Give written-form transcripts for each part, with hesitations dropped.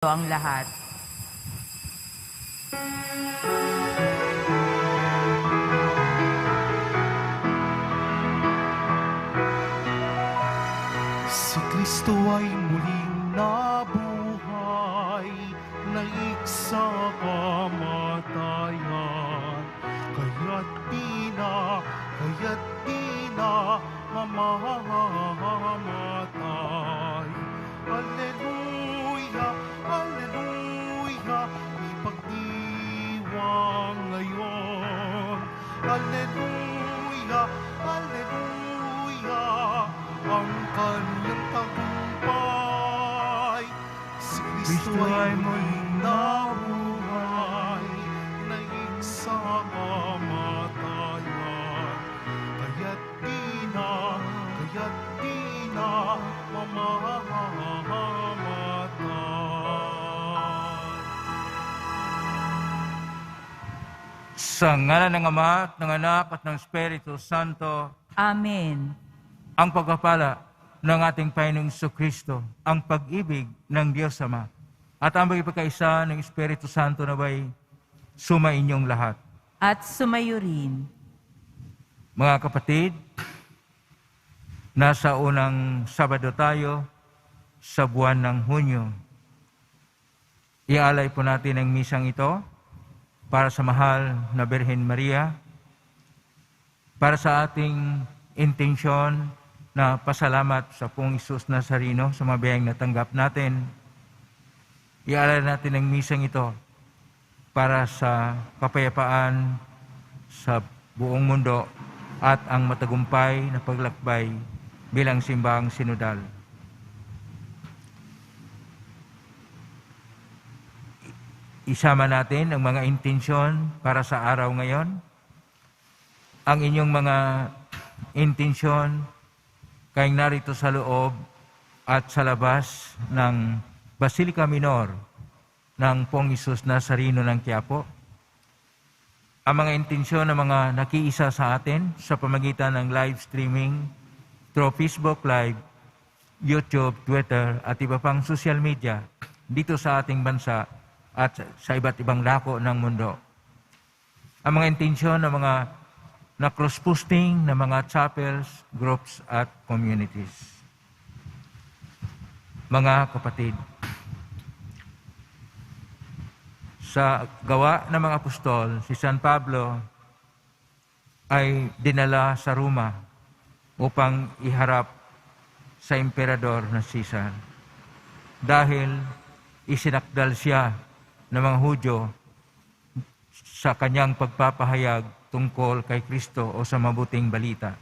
ang lahat. Si Kristo ay muling nabuhay, naik sa kamatayan. Kaya't di na mamamatay. Alleluia, alleluia, ipagdiwang ngayon. Alleluia, alleluia, ang kanyang tagumpay. Si Kristo ay muling nabuhay, naik sa kamatayan. Kaya't di na mamamatay. Sa ngalan ng Ama at ng Anak at ng Espiritu Santo, Amen. ang pagpapala ng ating Panginoong Kristo, ang pag-ibig ng Diyos Ama, at ang pagkakaisa ng Espiritu Santo naway sumainyong lahat. At sumayo rin. Mga kapatid, nasa unang Sabado tayo sa buwan ng Hunyo. Ialay po natin ang misang ito para sa mahal na Birhen Maria, para sa ating intensyon na pasalamat sa Pong Isus Nazareno sa mabiyayang natanggap natin. Ialay natin ang misang ito para sa kapayapaan sa buong mundo at ang matagumpay na paglakbay bilang simbahang sinodal. Isama natin ang mga intensyon para sa araw ngayon. Ang inyong mga intensyon kayong narito sa loob at sa labas ng Basilica Minor ng Pong Isus Nazareno ng Quiapo. Ang mga intensyon ng mga nakiisa sa atin sa pamagitan ng live streaming through Facebook Live, YouTube, Twitter at iba pang social media dito sa ating bansa at sa iba't ibang dako ng mundo. Ang mga intensyon ng mga na cross-posting ng mga chapels, groups at communities. Mga kapatid, sa gawa ng mga apostol, si San Pablo ay dinala sa Roma upang iharap sa emperador na Caesar. Dahil isinakdal siya ng mga Hudyo sa kanyang pagpapahayag tungkol kay Kristo o sa mabuting balita.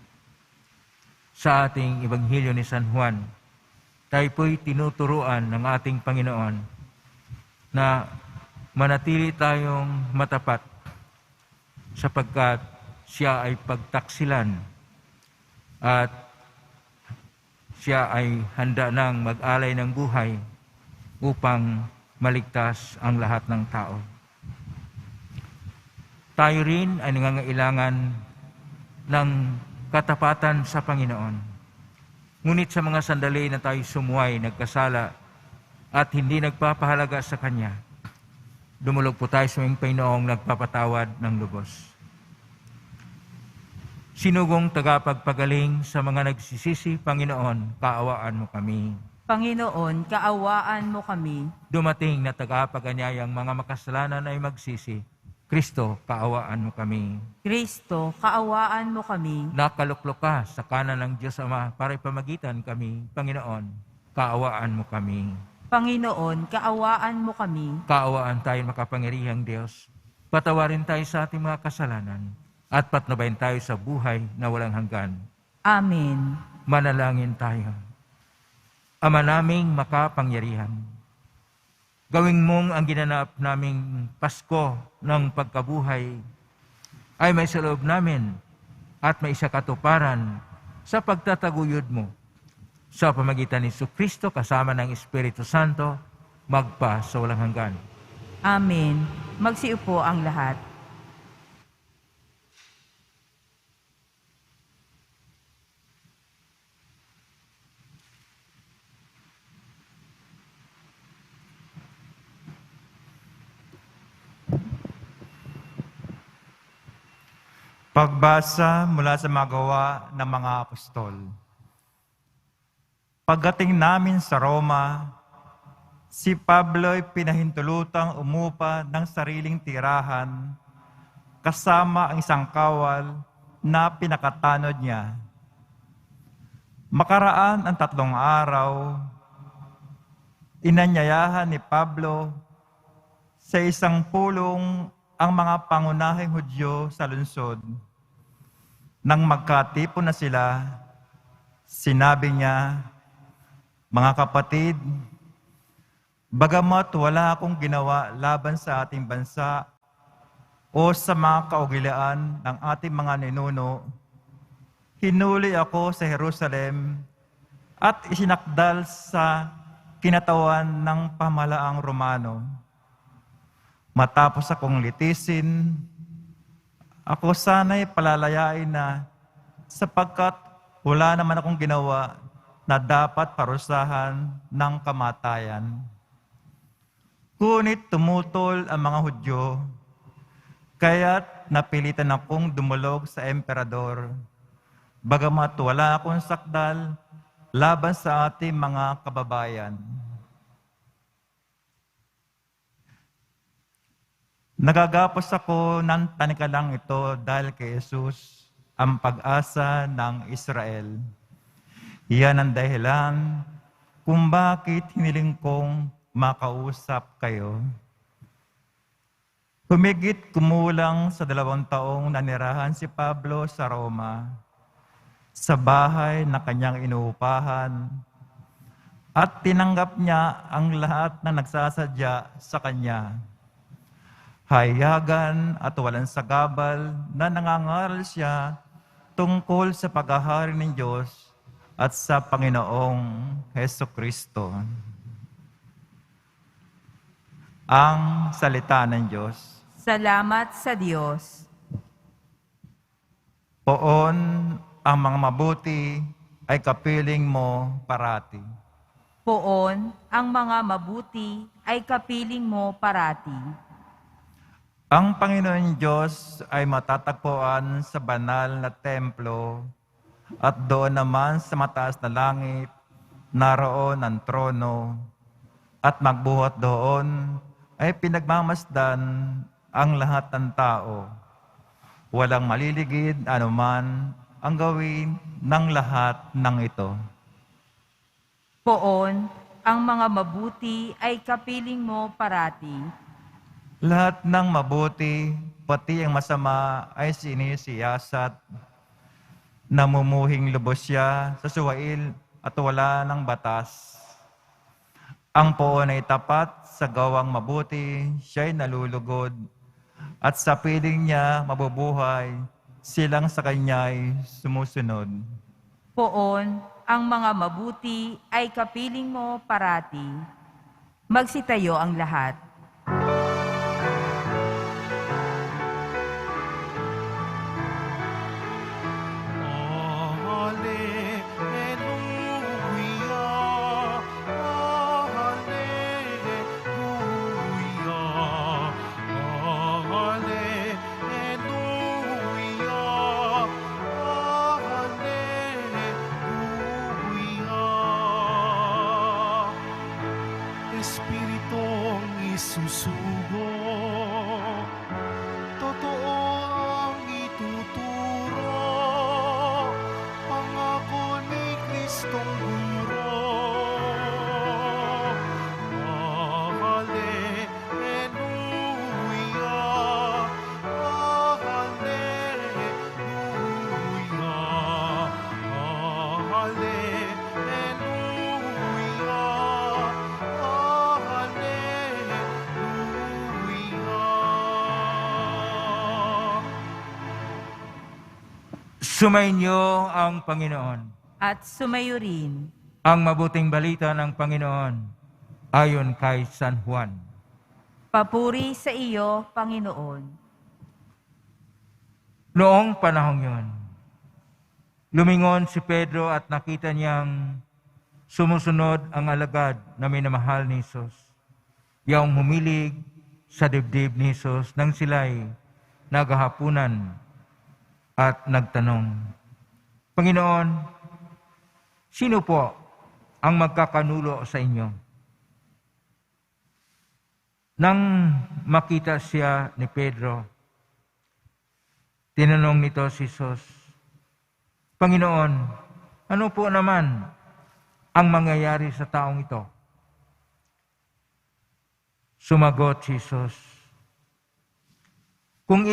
Sa ating Ebanghelyo ni San Juan, tayo po'y tinuturuan ng ating Panginoon na manatili tayong matapat sapagkat siya ay pagtaksilan at siya ay handa nang mag-alay ng buhay upang maligtas ang lahat ng tao. Tayo rin ay nangangailangan ng katapatan sa Panginoon. Ngunit sa mga sandali na tayo sumuway, nagkasala at hindi nagpapahalaga sa Kanya, dumulog po tayo sa aming Panginoong nagpapatawad ng lubos. Sinugong tagapagpagaling sa mga nagsisisi, Panginoon, kaawaan mo kami. Panginoon, kaawaan mo kami. Dumating na tagapaganyayang mga makasalanan ay magsisi, Kristo, kaawaan mo kami. Kristo, kaawaan mo kami. Nakaluklok ka sa kanan ng Diyos Ama para ipamagitan kami, Panginoon, kaawaan mo kami. Panginoon, kaawaan mo kami. Kaawaan tayo makapangyarihang Diyos. Patawarin tayo sa ating mga kasalanan at patnubayan tayo sa buhay na walang hanggan. Amen. Manalangin tayo. Ama naming makapangyarihan, gawing mong ang ginanap naming Pasko ng pagkabuhay ay may sa loob namin at may isa katuparan sa pagtataguyod mo sa pamagitan ni Kristo kasama ng Espiritu Santo magpa sa walang hanggan. Amen. Magsiupo ang lahat. Pagbasa mula sa mga gawa ng mga apostol. Pagdating namin sa Roma, si Pablo'y pinahintulutang umupa ng sariling tirahan kasama ang isang kawal na pinakatanod niya. Makaraan ang 3 araw, inanyayahan ni Pablo sa isang pulong ang mga pangunahing Hudyo sa lungsod. Nang magkatipon na sila, sinabi niya, "Mga kapatid, bagamat wala akong ginawa laban sa ating bansa o sa mga kaugilaan ng ating mga ninuno, hinuli ako sa Jerusalem at isinakdal sa kinatawan ng pamahalaang Romano. Matapos akong litisin, ako sana'y palalayain na sapagkat wala naman akong ginawa na dapat parusahan ng kamatayan. Ngunit tumutol ang mga Hudyo, kaya't napilitan akong dumulog sa emperador, bagamat wala akong sakdal laban sa ating mga kababayan. Nagagapos ako ng tanikalang ito dahil kay Jesus, ang pag-asa ng Israel. Iyan ang dahilan kung bakit hiniling kong makausap kayo. Humigit kumulang sa 2 taong nanirahan si Pablo sa Roma, sa bahay na kanyang inuupahan, at tinanggap niya ang lahat na nagsasadya sa kanya. Hayagan at walang sagabal na nangangaral siya tungkol sa paghahari ng Diyos at sa Panginoong Hesukristo. Ang salita ng Diyos. Salamat sa Diyos. Poon ang mga mabuti ay kapiling mo parati. Poon ang mga mabuti ay kapiling mo parati. Ang Panginoon Diyos ay matatagpuan sa banal na templo at doon naman sa mataas na langit, naroon ang trono at magbuhat doon ay pinagmamasdan ang lahat ng tao. Walang maliligid anuman ang gawin ng lahat ng ito. Poon ang mga mabuti ay kapiling mo parati. Lahat ng mabuti, pati ang masama ay sinisiyasat. Namumuhing lubos siya sa suwail at wala ng batas. Ang poon ay tapat sa gawang mabuti, siya'y nalulugod. At sa piling niya mabubuhay, silang sa kanya'y sumusunod. Poon ang mga mabuti ay kapiling mo parati. Magsitayo ang lahat. Espiritong isusugo, totoo ang ituturo, pangako ni Kristong guro. Hallelujah, hallelujah, Sumainyo ang Panginoon. At sumayo rin. Ang mabuting balita ng Panginoon ayon kay San Juan. Papuri sa iyo, Panginoon. Noong panahong yun, lumingon si Pedro at nakita niyang sumusunod ang alagad na minamahal ni Jesus. Yaong humilig sa dibdib ni Jesus nang sila'y naghahapunan. at nagtanong, Panginoon, sino po ang magkakanulo sa inyo? Nang makita siya ni Pedro, tinanong nito si Jesus, Panginoon, ano po naman ang mangyayari sa taong ito? Sumagot si Jesus, kung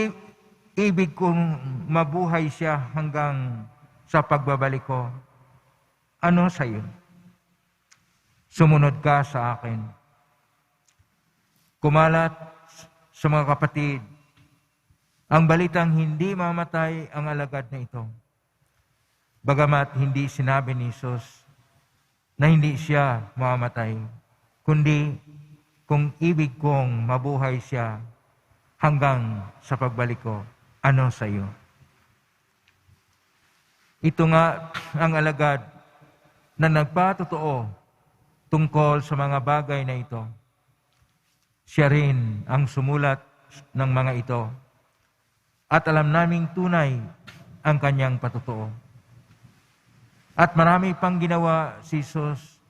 ibig kong mabuhay siya hanggang sa pagbabalik ko, ano sa iyo? Sumunod ka sa akin. Kumalat sa mga kapatid ang balitang hindi mamatay ang alagad na ito. Bagamat hindi sinabi ni Jesus na hindi siya mamamatay, kundi kung ibig kong mabuhay siya hanggang sa pagbalik ko, ano sa iyo? Ito nga ang alagad na nagpatotoo tungkol sa mga bagay na ito. Siya rin ang sumulat ng mga ito at alam naming tunay ang kanyang patotoo. At marami pang ginawa si Jesus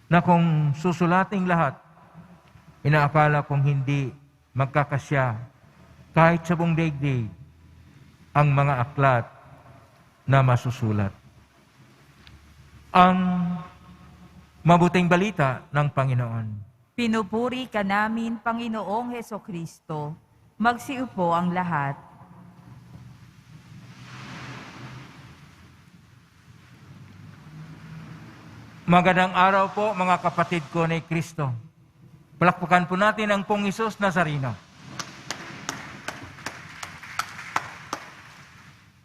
na kung susulating lahat, inaakala kong hindi magkakasya kahit sa buong daigdig ang mga aklat na masusulat. Ang mabuting balita ng Panginoon. Pinupuri ka namin, Panginoong Hesukristo. Magsiupo ang lahat. Magandang araw po mga kapatid ko ni Kristo. Palakpakan po natin ang Pong Hesus Nazareno.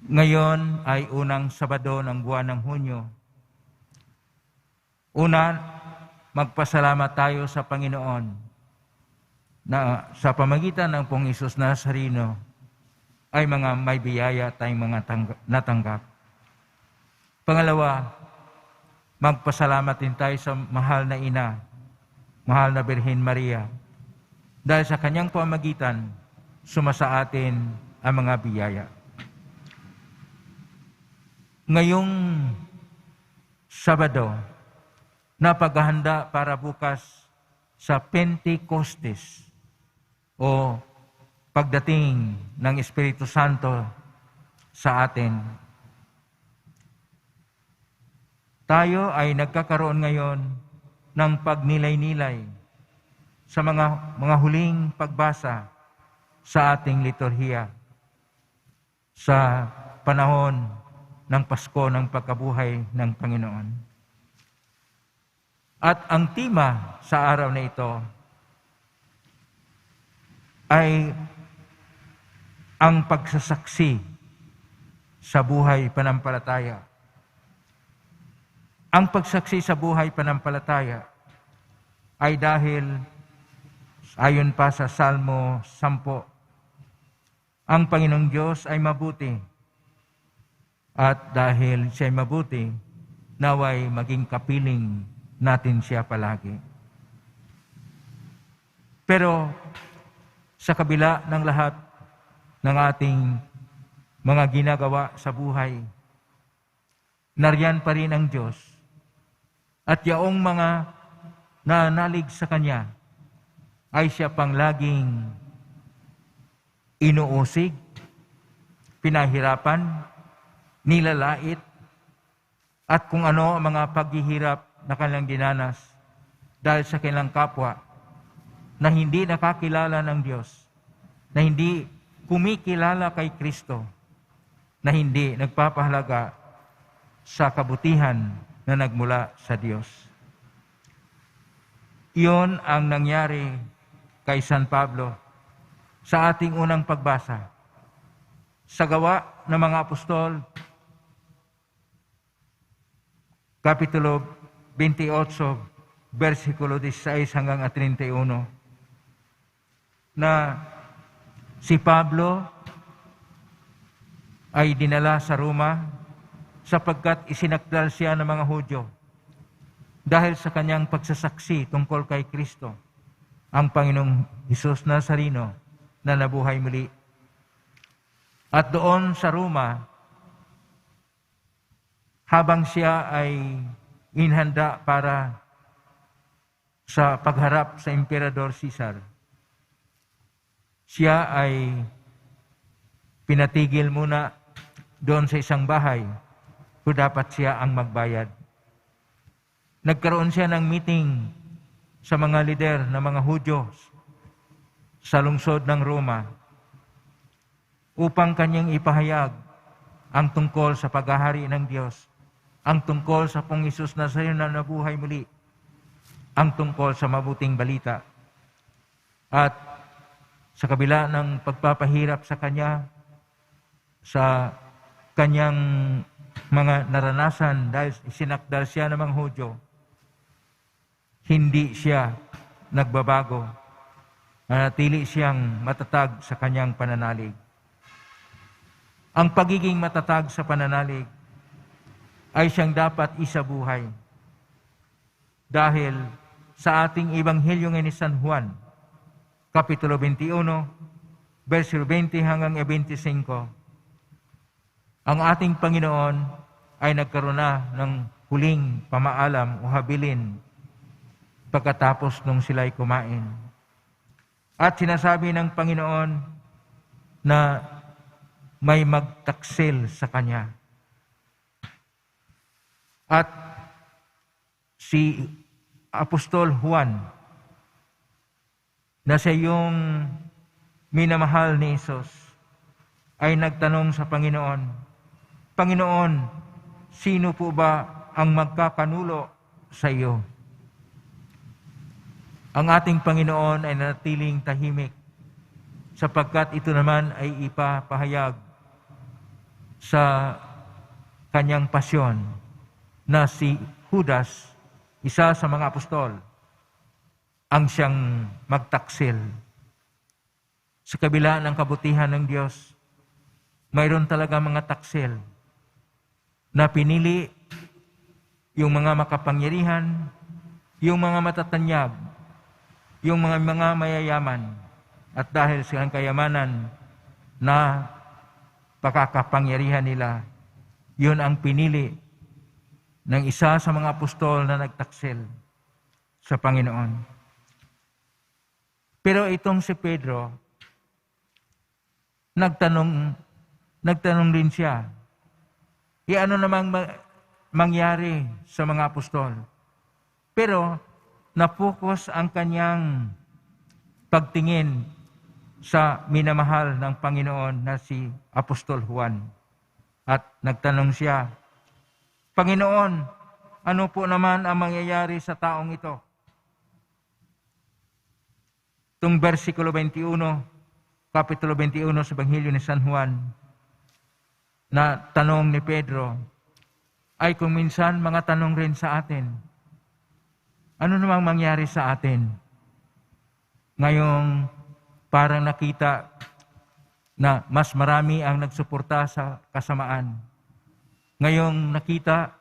Ngayon ay unang Sabado ng buwan ng Hunyo. Una, magpasalamat tayo sa Panginoon na sa pamagitan ng Pong Hesus Nazareno ay mga may biyaya tayong mga natanggap. Pangalawa, magpasalamat din tayo sa mahal na ina, mahal na Birhen Maria, dahil sa kanyang pamagitan, sumasa atin ang mga biyaya. Ngayong Sabado, na paghahanda para bukas sa Pentecostes o pagdating ng Espiritu Santo sa atin. Tayo ay nagkakaroon ngayon ng pagnilay-nilay sa mga huling pagbasa sa ating liturhiya sa panahon ng Pasko ng pagkabuhay ng Panginoon. At ang tema sa araw na ito ay ang pagsasaksi sa buhay panampalataya. Ang pagsaksi sa buhay panampalataya ay dahil, ayon pa sa Salmo 10, ang Panginoong Diyos ay mabuti. At dahil siya ay mabuti, naway maging kapiling natin siya palagi. Pero sa kabila ng lahat ng ating mga ginagawa sa buhay, nariyan pa rin ang Diyos. At yaong mga nanalig sa Kanya ay siya pang laging inuusig, pinahirapan, nilalait, at kung ano ang mga paghihirap na kanilang dinanas dahil sa kanilang kapwa na hindi nakakilala ng Diyos, na hindi kumikilala kay Kristo, na hindi nagpapahalaga sa kabutihan na nagmula sa Diyos. Iyon ang nangyari kay San Pablo sa ating unang pagbasa. Sa Gawa ng mga Apostol, Kapitulo 28, versikulo 16 hanggang 31, na si Pablo ay dinala sa Roma sapagkat isinakdal siya ng mga Hudyo dahil sa kanyang pagsasaksi tungkol kay Kristo, ang Panginoong Hesus Nazareno na nabuhay muli. At doon sa Roma, habang siya ay inhanda para sa pagharap sa Emperador Caesar, siya ay pinatigil muna doon sa isang bahay kung dapat siya ang magbayad. Nagkaroon siya ng meeting sa mga lider ng mga Hudyo sa lungsod ng Roma upang kanyang ipahayag ang tungkol sa paghahari ng Diyos, ang tungkol sa Pong Hesus na sayo na nabuhay muli, ang tungkol sa mabuting balita. At sa kabila ng pagpapahirap sa kanya, sa kanyang mga naranasan dahil sinakdal siya ng mga Hudyo, hindi siya nagbabago. Nanatili siyang matatag sa kanyang pananalig. Ang pagiging matatag sa pananalig ay siyang dapat isabuhay. Dahil sa ating Ebanghelyo ngayon ni San Juan, Kapitulo 21, versikulo 20 hanggang 25, ang ating Panginoon ay nagkaroon na ng huling pamaalam o habilin pagkatapos nung sila'y kumain. At sinasabi ng Panginoon na may magtaksil sa Kanya. At si Apostol Juan, na siya yung minamahal ni Jesus, ay nagtanong sa Panginoon, Panginoon, sino po ba ang magkakanulo sa iyo? Ang ating Panginoon ay nanatiling tahimik sapagkat ito naman ay ipapahayag sa kanyang pasyon na si Judas, isa sa mga apostol, ang siyang magtaksil. Sa kabila ng kabutihan ng Diyos, mayroon talaga mga taksil na pinili yung mga makapangyarihan, yung mga matatanyag, yung mga mayayaman, at dahil sa kayamanan na pakakapangyarihan nila, yun ang pinili ng isa sa mga apostol na nagtaksil sa Panginoon. Pero itong si Pedro, nagtanong din siya, ano namang mangyari sa mga apostol? Pero napokus ang kanyang pagtingin sa minamahal ng Panginoon na si Apostol Juan. At nagtanong siya, Panginoon, ano po naman ang mangyayari sa taong ito? Itong versikulo 21, Kapitulo 21 sa Ebanghelyo ni San Juan, na tanong ni Pedro, ay kung minsan mga tanong rin sa atin, ano namang mangyari sa atin? Ngayong parang nakita na mas marami ang nagsuporta sa kasamaan. Ngayong nakita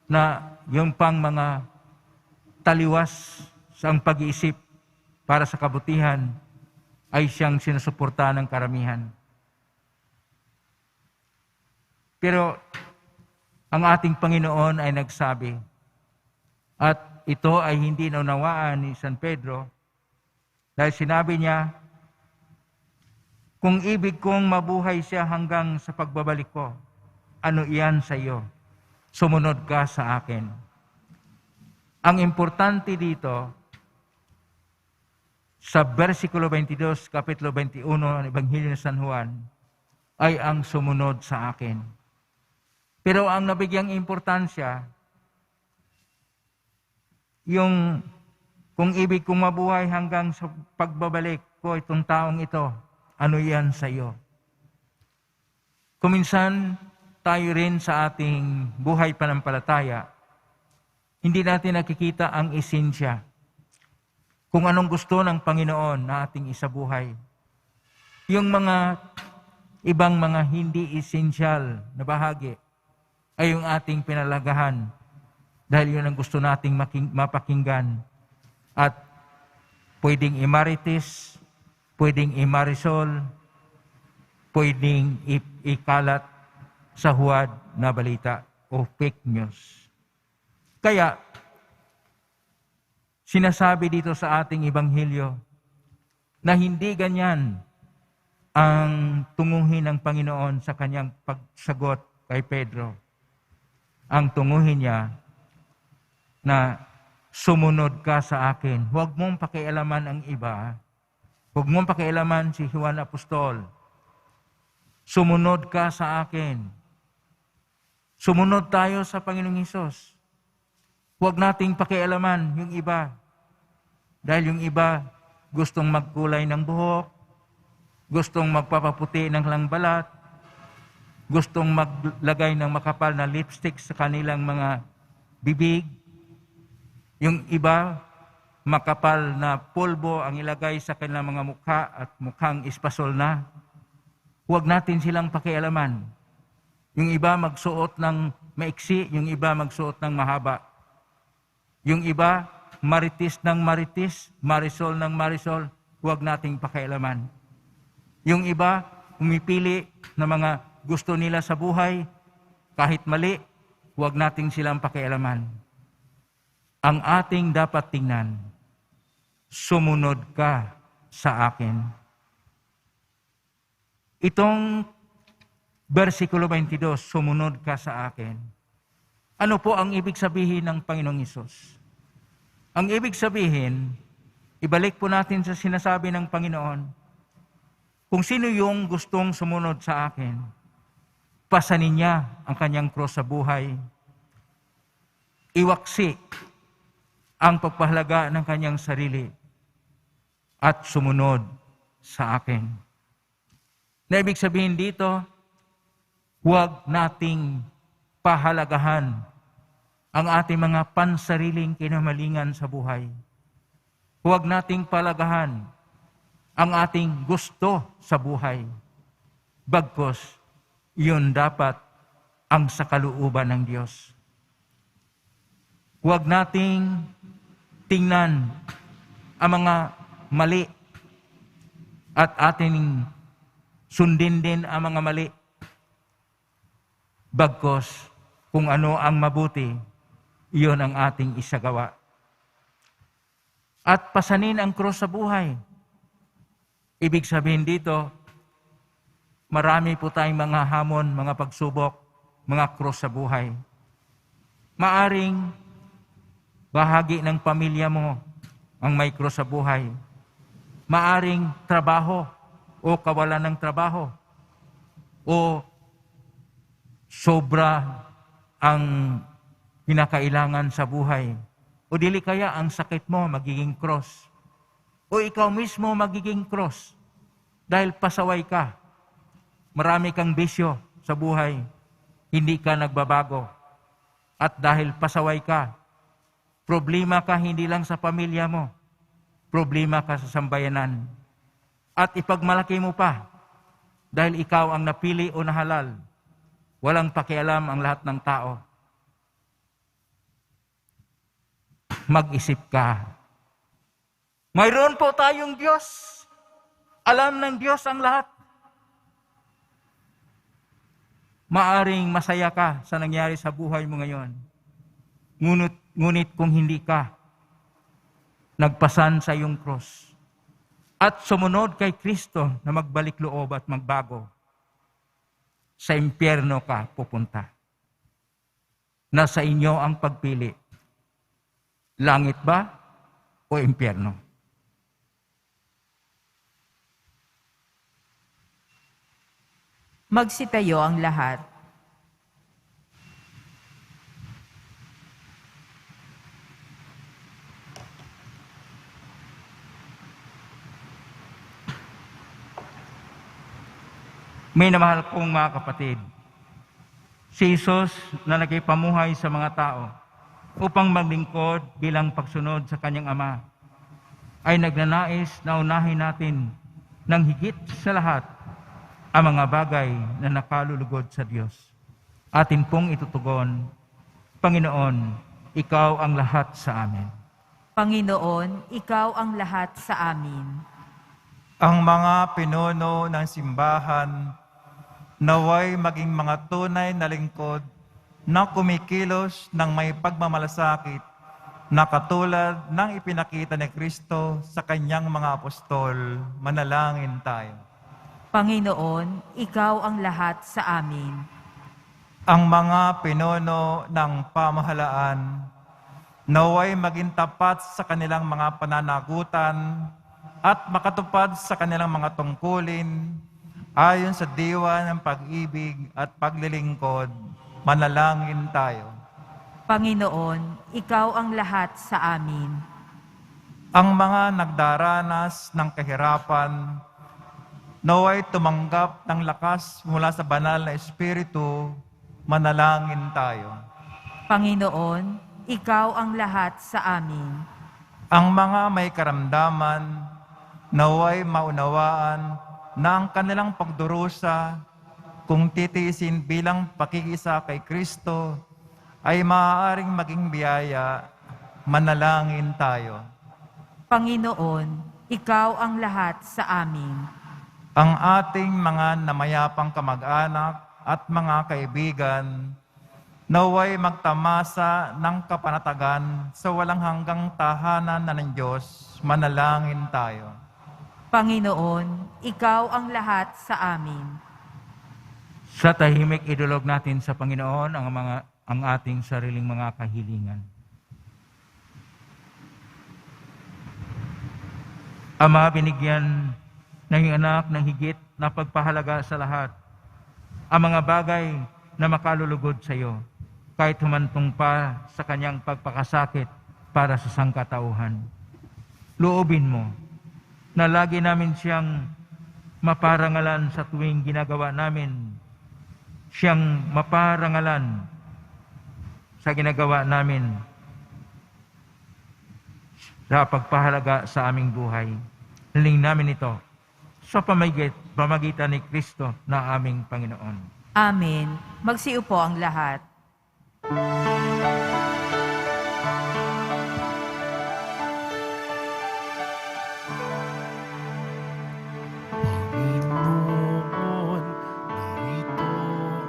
na yung pang mga taliwas sa pag-iisip para sa kabutihan ay siyang sinusuporta ng karamihan. Pero ang ating Panginoon ay nagsabi, at ito ay hindi naunawaan ni San Pedro, dahil sinabi niya, kung ibig kong mabuhay siya hanggang sa pagbabalik ko, ano iyan sa iyo? Sumunod ka sa akin. Ang importante dito, sa versikulo 22, Kapitulo 21 ng Ebanghelyo ni San Juan, ay ang sumunod sa akin. Pero ang nabigyang importansya, yung kung ibig kong mabuhay hanggang sa pagbabalik ko itong taong ito, ano yan sa iyo? Kuminsan, tayo rin sa ating buhay panampalataya, hindi natin nakikita ang esensya, kung anong gusto ng Panginoon na ating isabuhay. Yung mga ibang mga hindi esensyal na bahagi ay yung ating pinalagahan dahil yun ang gusto nating mapakinggan. At pwedeng imarites, pwedeng imarisol, pwedeng ikalat sa huwad na balita o fake news. Kaya, sinasabi dito sa ating Ebanghelyo na hindi ganyan ang tunguhin ng Panginoon sa kanyang pagsagot kay Pedro. Ang tunguhin niya na sumunod ka sa akin. Huwag mong pakialaman ang iba. Huwag mong pakialaman si Juan Apostol. Sumunod ka sa akin. Sumunod tayo sa Panginoong Hesus. Huwag nating pakialaman yung iba. Dahil yung iba gustong magkulay ng buhok, gustong magpapaputi ng langbalat, gustong maglagay ng makapal na lipstick sa kanilang mga bibig. Yung iba, makapal na pulbo ang ilagay sa kanilang mga mukha at mukhang espasol na. Huwag natin silang pakialaman. Yung iba magsuot ng maiksi, yung iba magsuot ng mahaba. Yung iba, maritis ng maritis, marisol ng marisol, huwag nating pakialaman. Yung iba, umipili na mga gusto nila sa buhay, kahit mali, huwag nating silang pakialaman. Ang ating dapat tingnan, sumunod ka sa akin. Itong versikulo 22, sumunod ka sa akin. Ano po ang ibig sabihin ng Panginoong Hesus? Ang ibig sabihin, ibalik po natin sa sinasabi ng Panginoon, kung sino yung gustong sumunod sa akin, pasanin niya ang kanyang krus sa buhay, iwaksi ang pagpahalaga ng kanyang sarili, at sumunod sa akin. Na ibig sabihin dito, huwag nating pahalagahan ang ating mga pansariling kinamalingan sa buhay. Huwag nating palagahan ang ating gusto sa buhay. Bagkus, iyon dapat ang sakalooban ng Diyos. Huwag nating tingnan ang mga mali at ating sundin din ang mga mali. Bagkus, kung ano ang mabuti, iyon ang ating isagawa. At pasanin ang krus sa buhay. Ibig sabihin dito, marami po tayong mga hamon, mga pagsubok, mga krus sa buhay. Maaring bahagi ng pamilya mo ang may krus sa buhay. Maaring trabaho o kawalan ng trabaho o sobra ang kinakailangan sa buhay. O dili kaya ang sakit mo magiging cross. O ikaw mismo magiging cross. Dahil pasaway ka. Marami kang bisyo sa buhay. Hindi ka nagbabago. At dahil pasaway ka, problema ka hindi lang sa pamilya mo. Problema ka sa sambayanan. At ipagmalaki mo pa. Dahil ikaw ang napili o nahalal. Walang pakialam ang lahat ng tao. Mag-isip ka. Mayroon po tayong Diyos. Alam ng Diyos ang lahat. Maaring masaya ka sa nangyari sa buhay mo ngayon. Ngunit kung hindi ka nagpasan sa iyong cross at sumunod kay Kristo na magbalik loob at magbago, sa impyerno ka pupunta. Nasa inyo ang pagpili. Langit ba o impyerno? Magsitayo ang lahat. May namahal kong mga kapatid, si Jesus na nagpamuhay sa mga tao upang maglingkod bilang pagsunod sa kanyang Ama, ay nagnanais na unahin natin ng higit sa lahat ang mga bagay na nakalulugod sa Diyos. Atin pong itutugon, Panginoon, Ikaw ang lahat sa amin. Panginoon, Ikaw ang lahat sa amin. Ang mga pinuno ng simbahan naway maging mga tunay na lingkod na kumikilos ng may pagmamalasakit na katulad ng ipinakita ni Kristo sa kanyang mga apostol. Manalangin tayo. Panginoon, ikaw ang lahat sa amin. Ang mga pinuno ng pamahalaan, naway maging tapat sa kanilang mga pananagutan at makatupad sa kanilang mga tungkulin ayon sa diwa ng pag-ibig at paglilingkod. Manalangin tayo. Panginoon, ikaw ang lahat sa amin. Ang mga nagdaranas ng kahirapan, naway tumanggap ng lakas mula sa banal na Espiritu. Manalangin tayo. Panginoon, ikaw ang lahat sa amin. Ang mga may karamdaman, naway maunawaan na ang kanilang pagdurusa kung titiisin bilang pakikisa kay Kristo ay maaaring maging biyaya. Manalangin tayo. Panginoon, ikaw ang lahat sa amin. Ang ating mga namayapang kamag-anak at mga kaibigan, naway magtamasa ng kapanatagan sa walang hanggang tahanan na ng Diyos. Manalangin tayo. Panginoon, ikaw ang lahat sa amin. Sa tahimik idulog natin sa Panginoon ang ating sariling mga kahilingan. Ama, binigyan ng iyong anak ng higit na pagpahalaga sa lahat ang mga bagay na makalulugod sa iyo, kahit humantong pa sa kanyang pagpakasakit para sa sangkatauhan. Loobin mo na lagi namin siyang maparangalan sa tuwing ginagawa namin, siyang maparangalan sa ginagawa namin sa pagpahalaga sa aming buhay. Hiling namin ito sa pamagitan ni Kristo na aming Panginoon. Amen. Magsiupo ang lahat. Panginoon, narito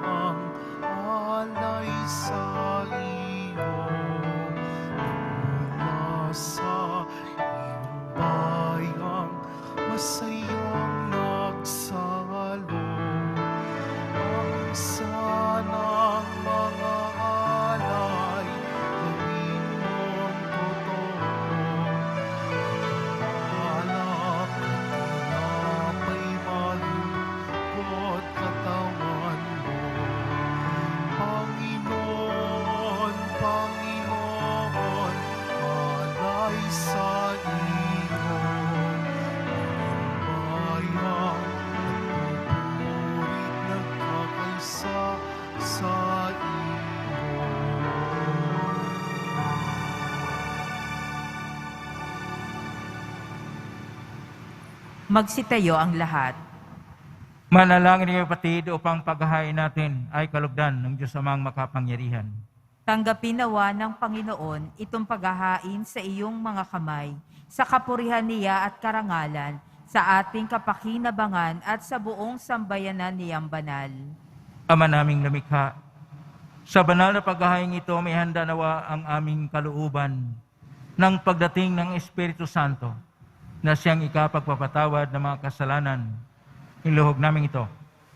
ang alay sa iyo. Mula sa iyong bayang masayang nagsalo. Ang sanang mga alay, gawin mong totoo. Alak at tinapay malungkot katawan mo. Panginoon, Panginoon, alay sa iyo. Ang bayang nagpupurit nagkakaisa sa iyo. Magsitayo ang lahat. Manalangin niyo, kapatid, upang paghahain natin ay kalugdan ng Diyos Amang makapangyarihan. Tanggapin nawa ng Panginoon itong paghahain sa iyong mga kamay, sa kapurihan niya at karangalan, sa ating kapakinabangan at sa buong sambayanan niyang banal. Ama naming lumikha, sa banal na paghahain ito may handa nawa ang aming kalooban ng pagdating ng Espiritu Santo na siyang ikapagpapatawad ng mga kasalanan. Iluhog namin ito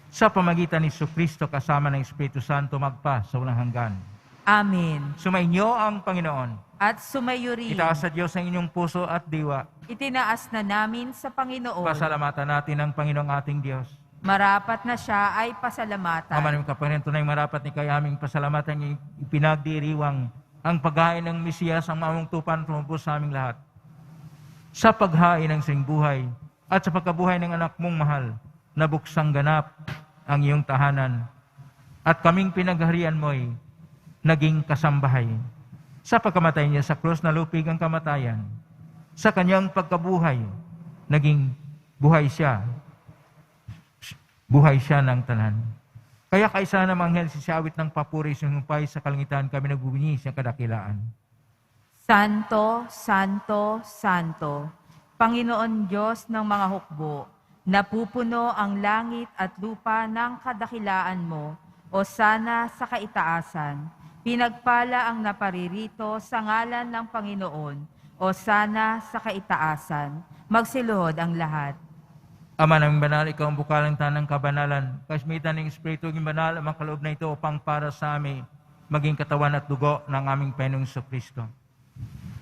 sa pamagitan ni Kristo kasama ng Espiritu Santo magpa sa walang hanggan. Amen. Sumainyo ang Panginoon. At sumayo rin. Itaas sa Diyos ang inyong puso at diwa. Itinaas na namin sa Panginoon. Pasalamatan natin ang Panginoong ating Diyos. Marapat na siya ay pasalamatan. Ama namin kapanginoon, tunay marapat ni kay aming pasalamatan ipinagdiriwang ang paghain ng Mesiyas ang maamong tupan tumubos sa aming lahat. Sa paghain ng sing buhay at sa pagkabuhay ng anak mong mahal, nabuksang ganap ang iyong tahanan at kaming pinagharian mo'y naging kasambahay. Sa pagkamatay niya sa krus, nalupig ang kamatayan. Sa kanyang pagkabuhay, naging buhay siya. Buhay siya ng tanan. Kaya kaisa na manghel si siawit ng papuri sinumpay sa kalangitan kami nagbubunyi siyang kadakilaan. Santo, Santo, Santo, Panginoon Diyos ng mga hukbo, Napupuno ang langit at lupa ng kadakilaan mo, o sana sa kaitaasan. Pinagpala ang naparirito sa ngalan ng Panginoon, o sana sa kaitaasan. Magsiluhod ang lahat. Ama naming banal, ikaw ang bukalang tanang kabanalan. Kasmitan ng Espiritu ng banal, ang kaloob na ito upang para sa amin, maging katawan at dugo ng aming Panginoong Kristo.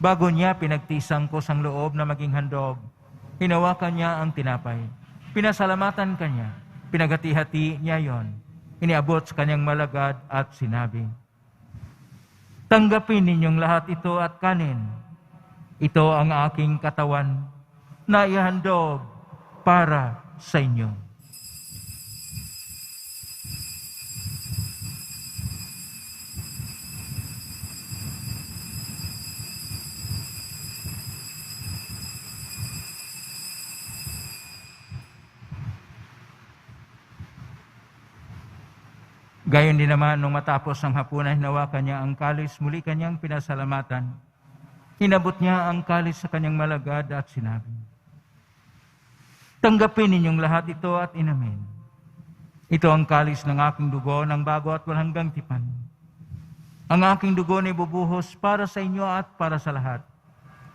Bago niya pinagtisang ko sang loob na maging handog, hinawakan niya ang tinapay. Pinasalamatan kanya, pinagati-hati niya yon. Iniabot sa kanyang malagad at sinabi, tanggapin ninyong lahat ito at kanin. Ito ang aking katawan na ihandog para sa inyo. Gayon din naman, nung matapos ang hapunan, hinawakan niya ang kalis, muli kanyang pinasalamatan. Hinabot niya ang kalis sa kanyang malagad at sinabi, tanggapin ninyong lahat ito at inamin. Ito ang kalis ng aking dugo ng bago at walang hanggang tipan. Ang aking dugo na ibubuhos para sa inyo at para sa lahat,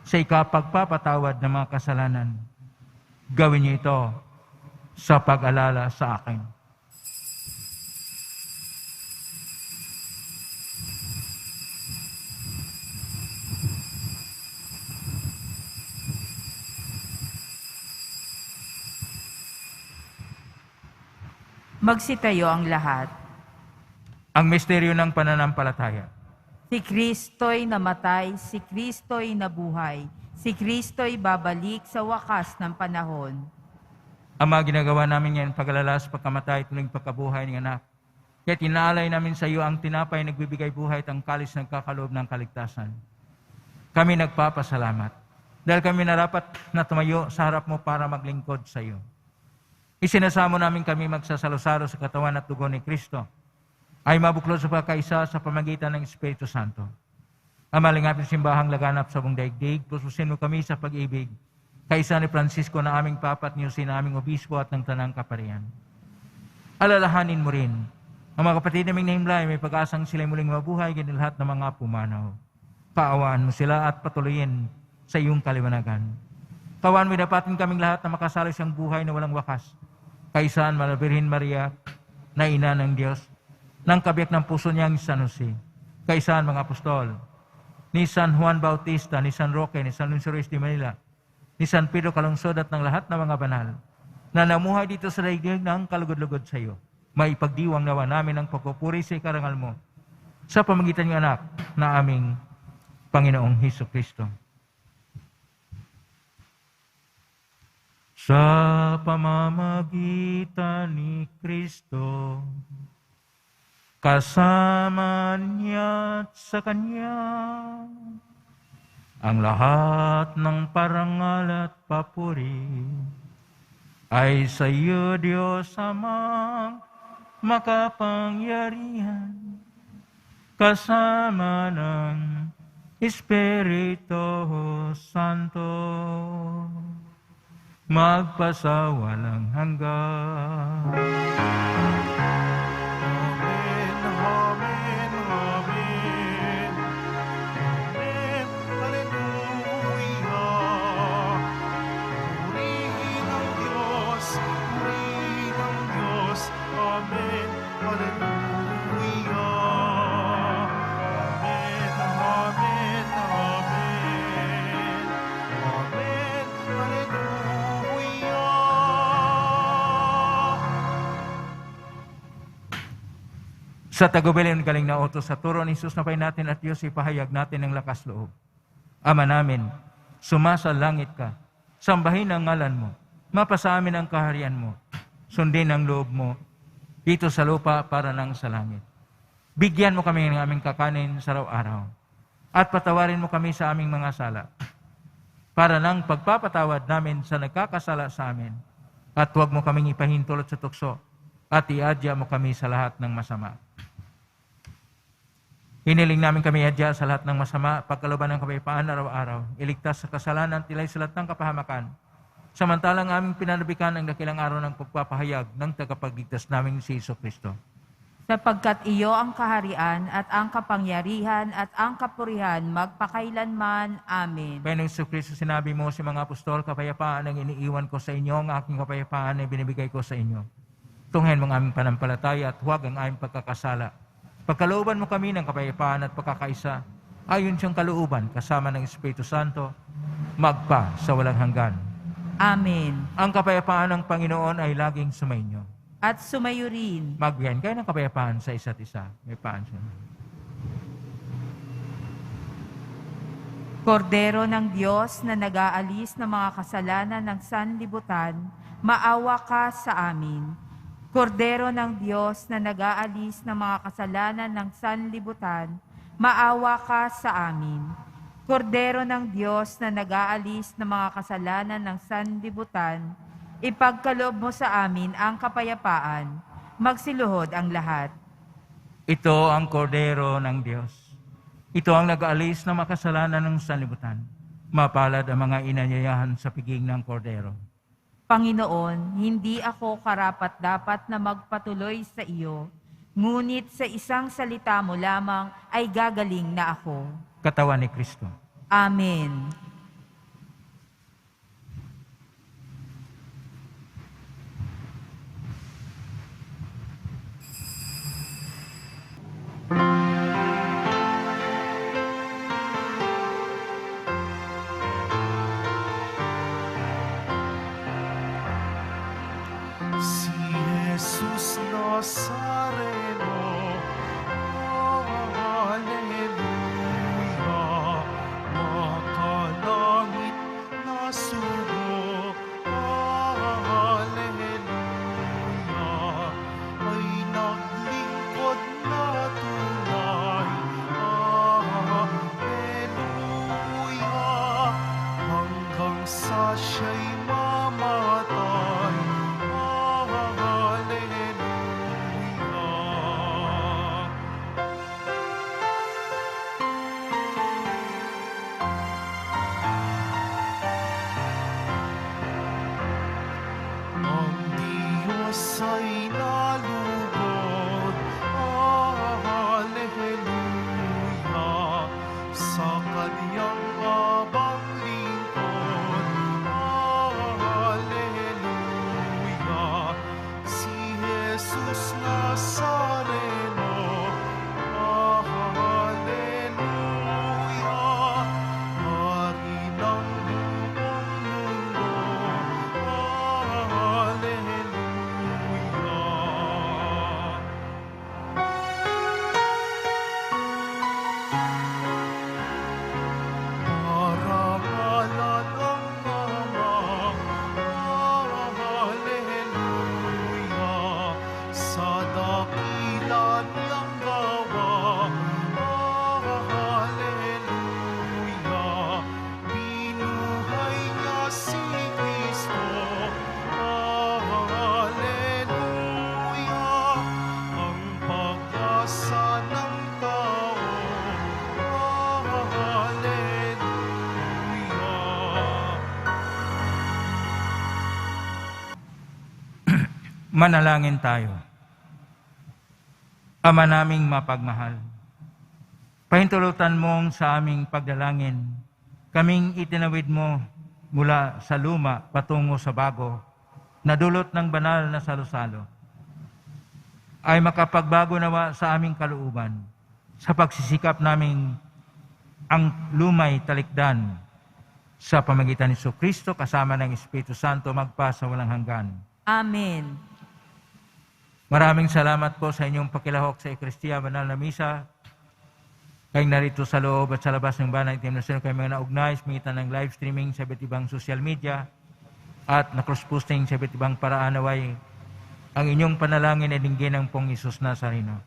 sa ikapagpapatawad ng mga kasalanan. Gawin niyo ito sa pag-alala sa akin. Magsitayo ang lahat. Ang misteryo ng pananampalataya. Si Kristo'y namatay, si Kristo'y nabuhay, si Kristo'y babalik sa wakas ng panahon. Ama, ginagawa namin yan pag-alala sa pagkamatay at muling pagkabuhay ng anak. Kaya tinaalay namin sa iyo ang tinapay nagbibigay buhay at ang kalis nagkakaloob ng kaligtasan. Kami nagpapasalamat dahil kami narapat na tumayo sa harap mo para maglingkod sa iyo. Isinasamo namin kami magsasalusaro sa katawan at dugo ni Kristo ay mabuklod sa pagkaisa sa pamagitan ng Espiritu Santo. Ama, lingapin simbahang laganap sa buong daigdig, pususin mo kami sa pag-ibig, kaisa ni Francisco na aming Papa at Niyusin na aming Obispo at ng Tanang Kaparian. Alalahanin mo rin ang mga kapatid naming nahimlay, may pag-asang sila'y muling mabuhay, ganyan lahat ng mga pumanaw. Kaawaan mo sila at patuloyin sa iyong kaliwanagan. Kawan mo dapatin kaming lahat na makasalo siyang buhay na walang wakas. Kaisaan Malabirhin Maria, na ina ng Diyos, ng kabiyak ng puso niyang San Jose. Kaisaan mga apostol, ni San Juan Bautista, ni San Roque, ni San Luis de Manila, ni San Pedro Calungsod at ng lahat ng mga banal, na namuhay dito sa daigdig ng kalugod-lugod sa iyo. Maipagdiwang nawa namin ang pagpupuri sa ikarangal mo sa pamagitan ng anak na aming Panginoong Hesus Kristo. Sa pamamagitan ni Kristo, kasama niya at sa Kanya, ang lahat ng parangal at papuri ay sa iyo, Diyos Amang makapangyarihan, kasama ng Espiritu Santo, magpasawalang hanggan. Amen, amen, amen. Amen, hallelujah. Purihin ang Diyos, purihin ang Diyos. Amen, hallelujah. Amen, amen, amen. Amen, hallelujah. Sa tagubilin galing na utos sa turo ni Jesus na pay natin at Diyos, ipahayag natin ng lakas loob. Ama namin, sumasa langit ka, sambahin ang ngalan mo, mapasa amin ang kaharian mo, sundin ang loob mo, dito sa lupa para nang sa langit. Bigyan mo kami ng aming kakanin sa araw-araw, at patawarin mo kami sa aming mga sala, para nang pagpapatawad namin sa nagkakasala sa amin, at huwag mo kaming ipahintulot sa tukso, at iadya mo kami sa lahat ng masama. Hiniling namin kami adya sa lahat ng masama, pagkalooban ng kapayapaan araw-araw, iligtas sa kasalanan, tilay sa lahat ng kapahamakan, samantalang aming pinanabikan ang dakilang araw ng pagpapahayag ng tagapagligtas naming si Jesucristo. Sapagkat iyo ang kaharian at ang kapangyarihan at ang kapurihan magpakailanman. Amen. Panginoong Jesucristo, sinabi mo sa mga apostol, kapayapaan ang iniiwan ko sa inyo, ang aking kapayapaan ay binibigay ko sa inyo. Tunghayin mo ang aming panampalataya at huwag ang aming pagkakasala. Pagkalooban mo kami ng kapayapaan at pagkakaisa, ayon siyang kalooban kasama ng Espiritu Santo, magpa sa walang hanggan. Amen. Ang kapayapaan ng Panginoon ay laging sumainyo. At sumayo rin. Magbiyan kayo ng kapayapaan sa isa't isa. May paan siya. Kordero ng Diyos na nag-aalis ng mga kasalanan ng sanlibutan, maawa ka sa amin. Kordero ng Diyos na nag-aalis ng mga kasalanan ng sanlibutan, maawa ka sa amin. Kordero ng Diyos na nag-aalis ng mga kasalanan ng sanlibutan, ipagkaloob mo sa amin ang kapayapaan. Magsiluhod ang lahat. Ito ang kordero ng Diyos. Ito ang nag-aalis ng makasalanan ng sanlibutan. Mapalad ang mga inanyayahan sa piging ng kordero. Panginoon, hindi ako karapat-dapat na magpatuloy sa iyo, ngunit sa isang salita mo lamang ay gagaling na ako. Katawan ni Kristo. Amen. Si Jesus Nazareno, Hallelujah, makalangit na sugo, Hallelujah, ay naglingkod na tunay, Hallelujah, hanggang sa siya'y mamatay, Hallelujah. Ang Diyos ay nalugod, Hallelujah, sa Kanyang abang lingkod, Hallelujah, si Jesus Nazareno, Hallelujah, Hari ng buong mundo, Hallelujah. Parangalan ang Ama, Hallelujah, sa dakila niyang gawa, Hallelujah, binuhay niya si Kristo, Hallelujah, ang pag-asa ng tao, Hallelujah. Manalangin tayo. Ama naming mapagmahal, pahintulutan mong sa aming pagdalangin, kaming itinawid mo mula sa luma patungo sa bago, na dulot ng banal na salo-salo, ay makapagbago nawa sa aming kalooban, sa pagsisikap naming ang lumay talikdan sa pamagitan ni Jesucristo kasama ng Espiritu Santo magpa sa walang hanggan. Amen. Maraming salamat po sa inyong pakilahok sa Ekristiya Banal na Misa. Kayong narito sa loob at sa labas ng banal itim na sino, kayong mga naugnay sa pangitan ng live streaming sa iba't ibang social media at na cross-posting sa iba't ibang paraan, naway ang inyong panalangin ay dinggin ng Pong Isus Nazareno.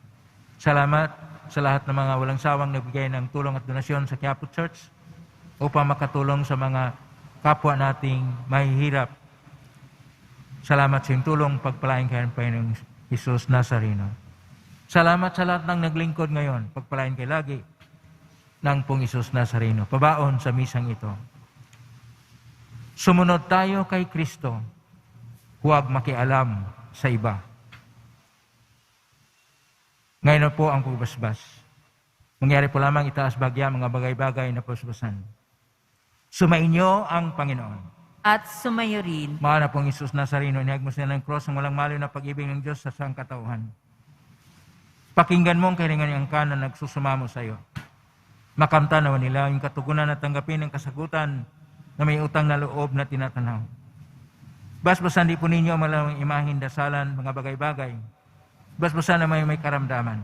Salamat sa lahat ng mga walang sawang nagbigay ng tulong at donasyon sa Quiapo Church upang makatulong sa mga kapwa nating mahihirap. Salamat sa iyong tulong, pagpalain kayo ng Panginoong Isus Nazareno. Salamat sa lahat ng naglingkod ngayon, pagpalain kayo lagi ng Pong Isus Nazareno. Pabaon sa misang ito. Sumunod tayo kay Kristo. Huwag makialam sa iba. Ngayon na po ang pagbasbas. Mangyari po lamang itaas bagya mga bagay-bagay na pasbasan. Sumainyo ang Panginoon. At sumayo rin. Mahal na pong Isus Nazareno, inihagmos niya ng cross ang walang maliw na pag-ibig ng Diyos sa sangkatauhan. Pakinggan mo ang kahilingan ng angkan na nagsusumamo sa iyo. Makamta naman nila yung katugunan at tanggapin ng kasagutan na may utang na loob na tinatanaw. Basbasan di po ninyo ang malamang imahin, dasalan, mga bagay-bagay. Basbasan na may karamdaman.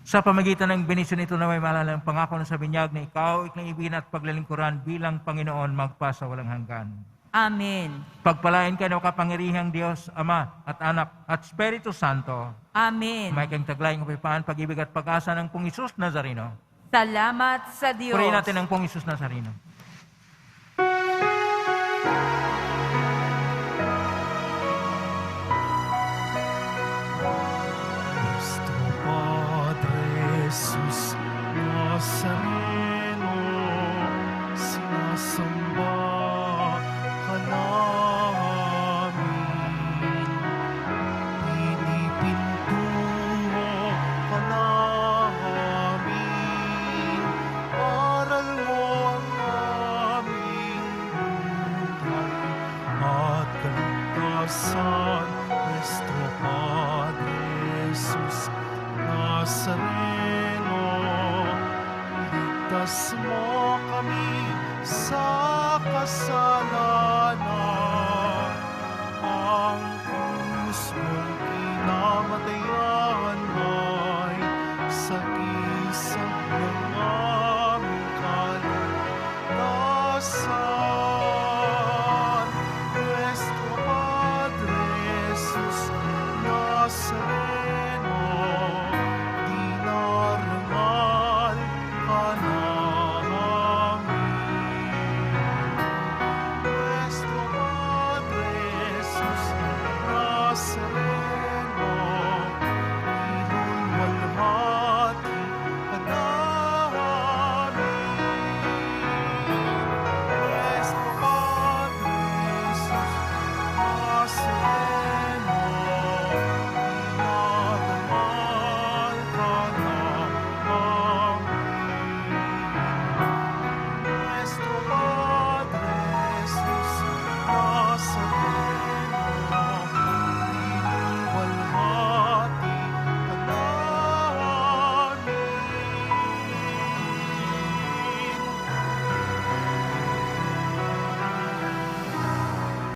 Sa pamagitan ng benisyon ito na may malalang pangako na sa binyag na ikaw, iknaibigin at paglalingkuran bilang Panginoon magpasa walang hanggan. Amen. Pagpalain ka ng kapangyarihang Diyos, Ama at Anak at Espiritu Santo. Amen. May kang taglayang kapayapaan, pag-ibig at pag-asa ng Pong Isus Nazareno. Salamat sa Diyos. Purihin natin ang Pong Isus Nazareno. Nuestro Padre Jesus Nazareno, sinasamba ka namin. Pinipintuho ka namin. Aral mo ang aming buhay at kaligtasan. Nuestro Padre Jesus Nazareno, iligtas mo kami sa kasalanan.